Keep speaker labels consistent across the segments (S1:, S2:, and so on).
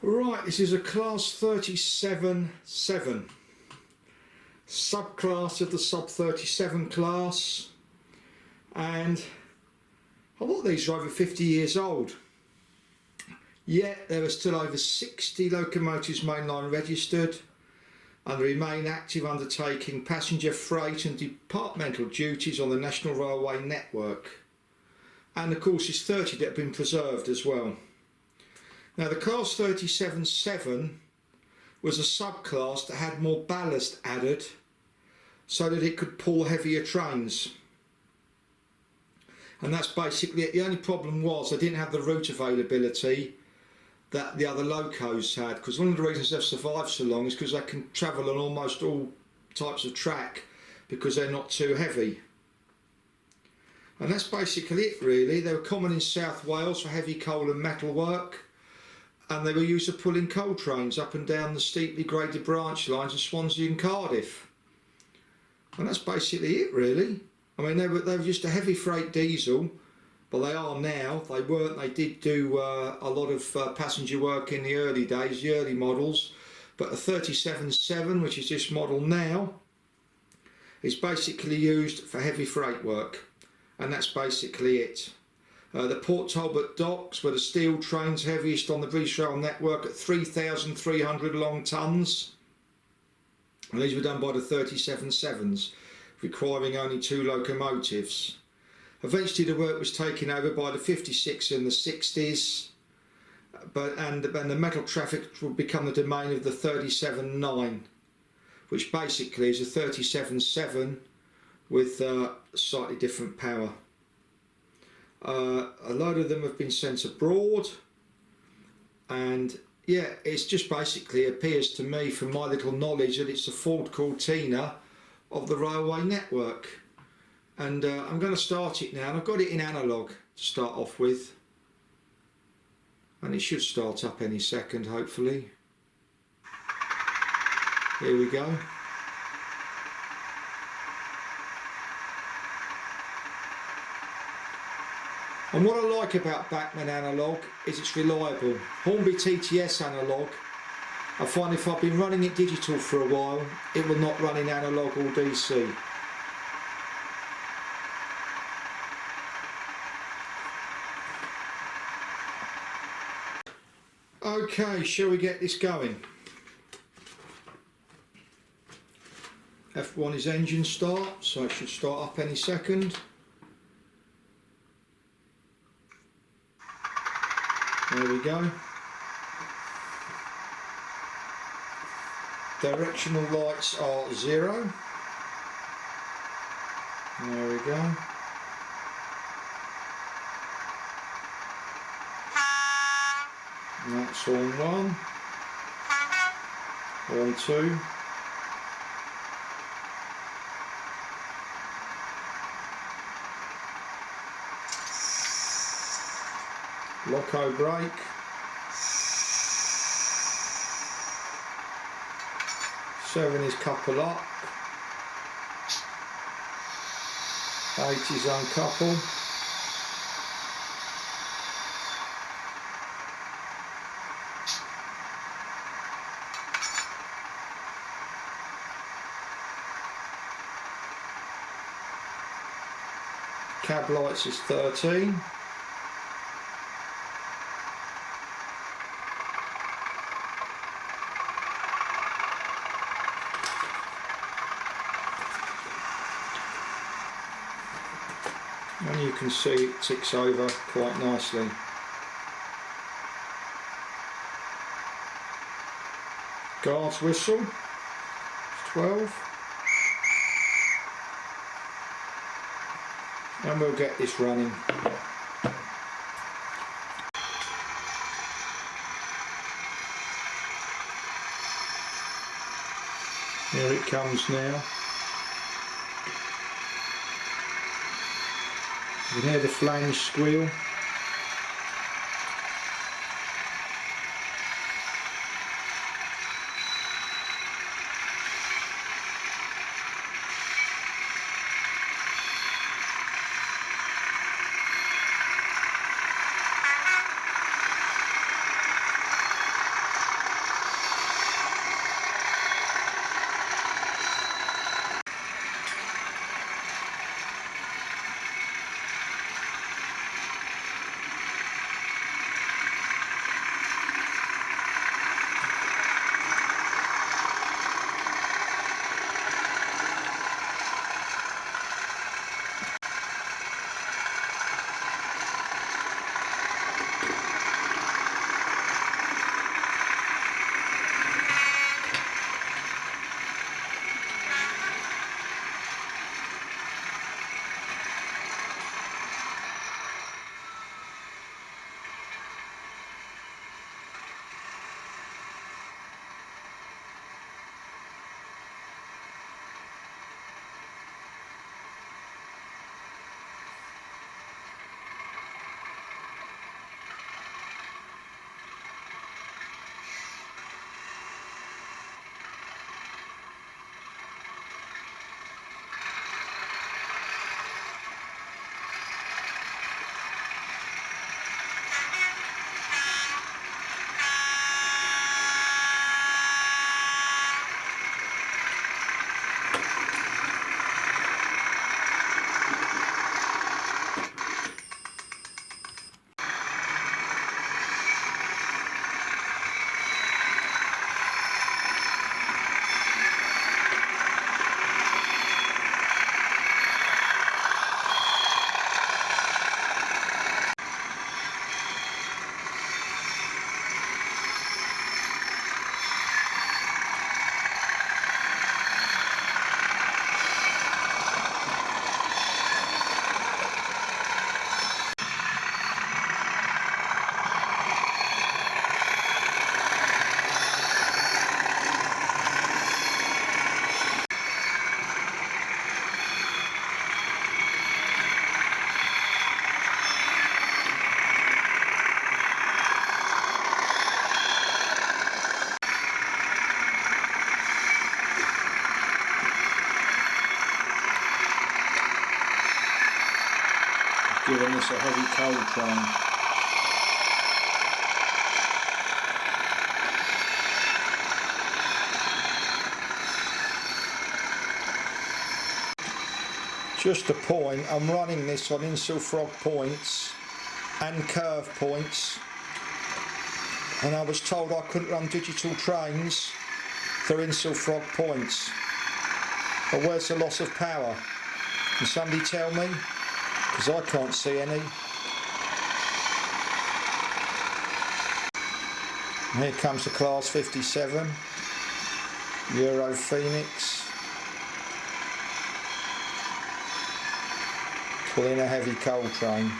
S1: Right, this is a class 37-7, subclass of the sub 37 class, and a lot of these are over 50 years old, yet there are still over 60 locomotives mainline registered and remain active undertaking passenger freight and departmental duties on the National Railway network, and of course there's 30 that have been preserved as well. Now the class 37-7 was a subclass that had more ballast added so that it could pull heavier trains, and that's basically it. The only problem was they didn't have the route availability that the other locos had, because one of the reasons they've survived so long is because they can travel on almost all types of track because they're not too heavy. And that's basically it really. They were common in South Wales for heavy coal and metal work, and they were used for pulling coal trains up and down the steeply graded branch lines of Swansea and Cardiff. And that's basically it really. I mean, they were just a heavy freight diesel, but they are now. They weren't. They did do a lot of passenger work in the early days, the early models. But the 37-7, which is this model now, is basically used for heavy freight work, and that's basically it. The Port Talbot docks were the steel trains heaviest on the British Rail network at 3,300 long tonnes, and these were done by the 37-7s, requiring only 2 locomotives. Eventually the work was taken over by the 56 in the 60s, and the metal traffic would become the domain of the 37-9, which basically is a 37-7 with slightly different power. A load of them have been sent abroad, and yeah, it's just basically appears to me from my little knowledge that it's the Ford Cortina of the railway network. And I'm going to start it now, and I've got it in Analogue to start off with, and it should start up any second hopefully. Here we go. And what I like about Bachmann Analogue is it's reliable. Hornby TTS Analogue, I find if I've been running it digital for a while, it will not run in Analogue or DC. Okay, shall we get this going? F1 is engine start, so it should start up any second. There we go. Directional lights are 0. There we go. And that's horn 1. Horn 2. Loco brake. Seven is couple up. 8 is uncouple. Cab lights is 13. And you can see it ticks over quite nicely. Guard's whistle, 12. And we'll get this running. Here it comes now. You can hear the flange squeal. giving this a heavy cold train. Just a point, I'm running this on insull frog points and curve points, and I was told I couldn't run digital trains through insull frog points. But where's the loss of power? Can somebody tell me? Because I can't see any. And here comes the class 57 Europhoenix. Pulling a heavy coal train.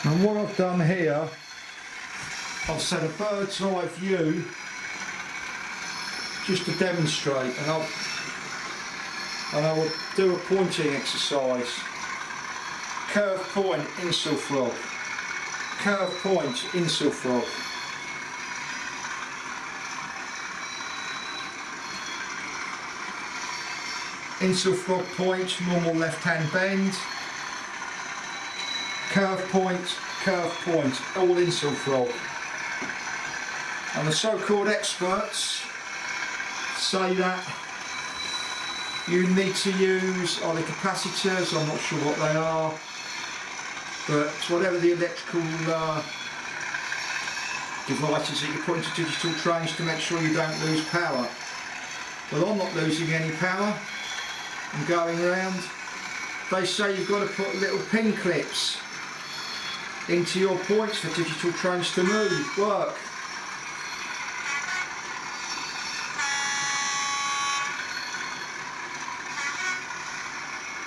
S1: And what I've done here, I've set a bird's eye view just to demonstrate, and I will do a pointing exercise. Curve point, insull frog. Curve point, insull frog. Insull frog point, normal left hand bend. Curve point, all insull frog. And the so-called experts say that you need to use either capacitors, I'm not sure what they are, but whatever the electrical devices that you put into digital trains to make sure you don't lose power. Well, I'm not losing any power. I'm going round. They say you've got to put little pin clips into your points for digital trains to work.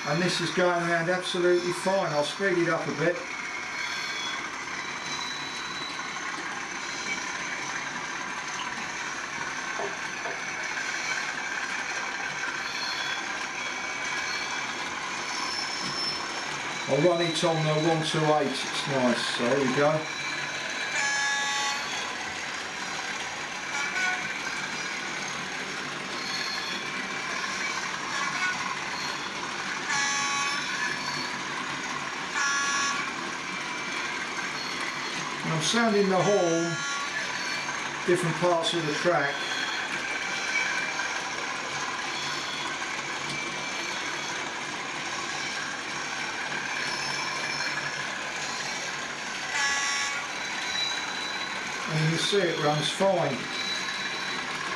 S1: And this is going around absolutely fine. I'll speed it up a bit. I'll run it on the 128, it's nice, so there we go. And I'm sounding the horn, different parts of the track. And you see it runs fine.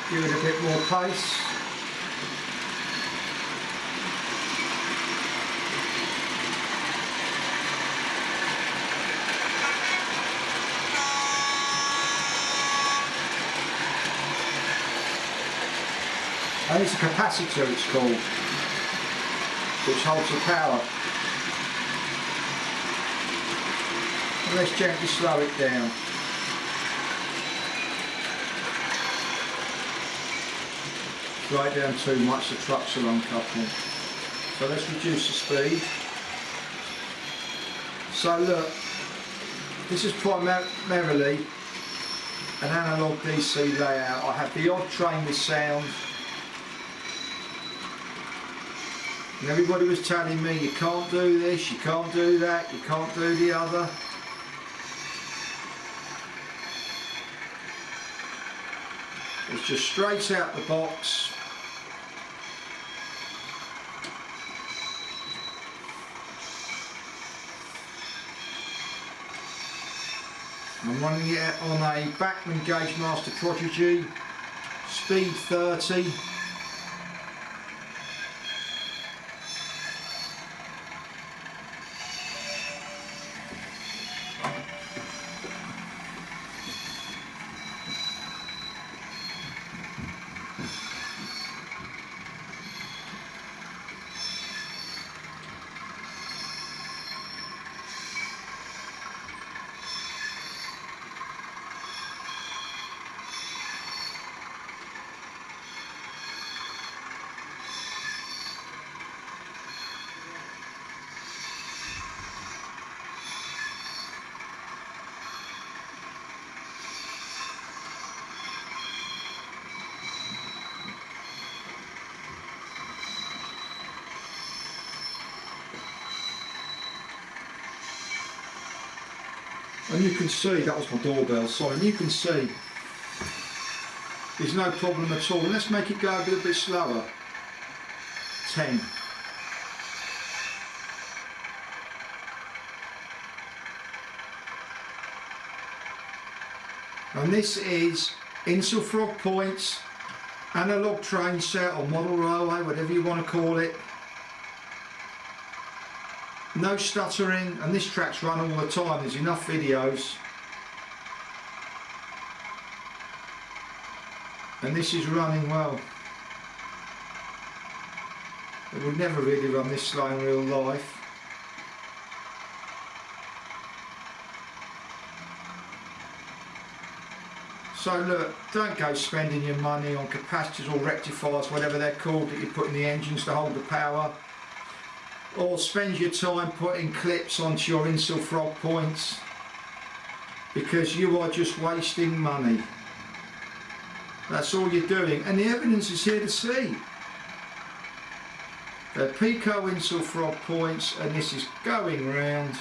S1: Give it a bit more pace. And it's a capacitor, it's called, which holds the power. And let's gently slow it down. Right down too much, the trucks are uncoupled. So let's reduce the speed. So look, this is primarily an analog DC layout. I have the odd train with sound. And everybody was telling me you can't do this, you can't do that, you can't do the other. It's just straight out the box. I'm running it on a Bachmann Gauge Master Prodigy, speed 30. And you can see, that was my doorbell, sorry, and you can see there's no problem at all. And let's make it go a little bit slower. 10. And this is Insel Frog Points, Analogue train set or model railway, whatever you want to call it. No stuttering, and this track's run all the time, there's enough videos. And this is running well. It would never really run this slow in real life. So look, don't go spending your money on capacitors or rectifiers, whatever they're called, that you put in the engines to hold the power. Or spend your time putting clips onto your Insel Frog Points, because you are just wasting money. That's all you're doing, and the evidence is here to see. They're Pico Insel Frog Points, and this is going round.